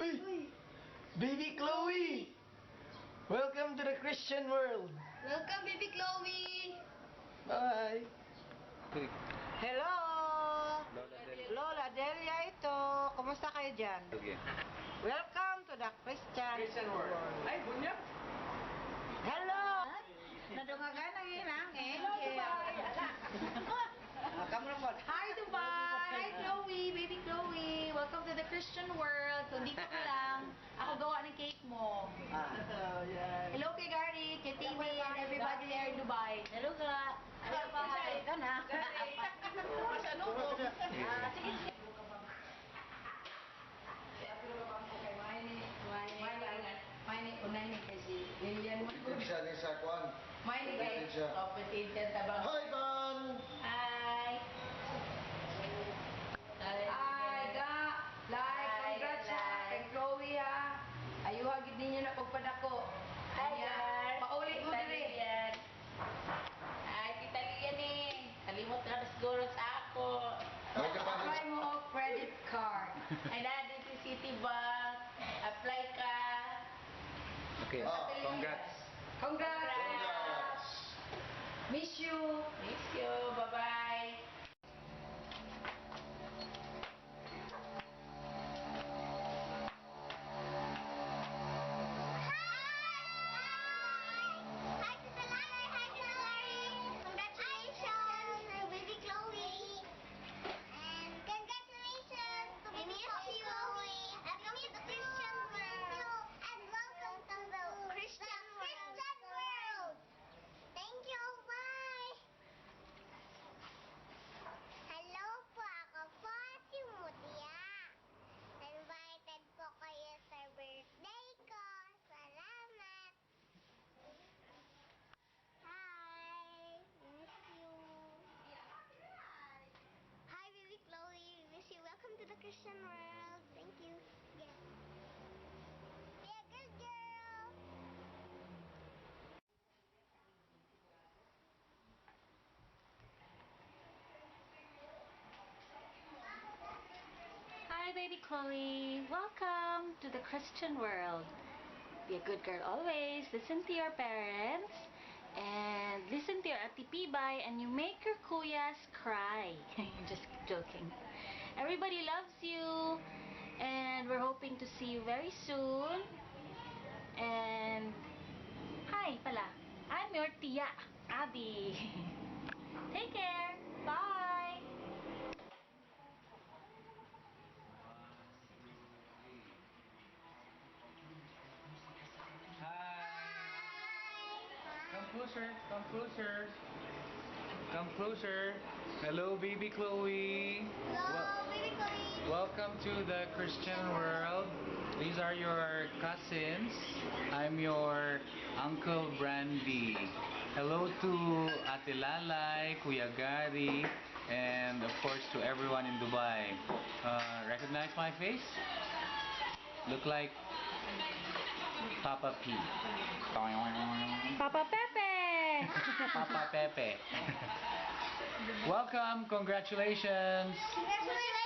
Uy! Baby Chloe! Welcome to the Christian world! Welcome, baby Chloe! Bye! Hello! Lola Del. Lola Delia ito. Kumusta kayo dyan? Okay. Welcome to the Christian world. Ay, bunya! Hello! Nadungagan ang hinangin. Hello, Dubai! Kamu na po. Hi, Dubai! Hi, Chloe! Baby Chloe! Welcome to the Christian world. Kung dito ka lang, ako gawa ng cake mo. Hello kay Gary, kay Timmy, and everybody there in Dubai. Hello ka! Hello pa. Ito na. Ano ko? Sige. Mine unay ni kasi Lilian mo. Siya ni sa kuan. Mine guys. Kapatid ka tabang. Hi, Con! Hi. Hi, ga. Like, congrats ha. Kay Chloe ha. Ayuha gid ninyo na pagpadako. Hi, guys. Paulit mo diri. Ay, kita liyan eh. Kalimot ka na siguro sa ako. Apply mo og credit card. Ay, na, si Citibank. Apply ka. Okay. Oh, Congrats. Congrats. Congrats! Miss you. Miss you. Bye-bye. Hi to the Larry, hi to the Larry. Congratulations, baby Chloe. And congratulations to baby Chloe. Welcome to the Christian world. And welcome to the Christian world. Thank you, bye. Hello po, ako po si Mutia. Invited po kayo sa birthday ko. Salamat. Hi, miss you. Hi, baby Chloe, miss you. Welcome to the Christian world. Thank you. Yeah. Be a good girl. Hi, baby Chloe. Welcome to the Christian world. Be a good girl always. Listen to your parents. And listen to your Ate Pibay. And you make your kuyas cry. Just joking. Everybody loves you. And we're hoping to see you very soon. And hi pala. I'm your tia, Abby. Take care. Bye. Hi. Come closer. Come closer. Come closer. Hello, baby Chloe. Hello, baby Chloe. Welcome to the Christian world. These are your cousins. I'm your Uncle Brandy. Hello to Ate Lalay, Kuya Gary, and of course to everyone in Dubai. Recognize my face? Look like Papa P. Papa Pepe. Papa Pepe. Welcome, congratulations. Congratulations.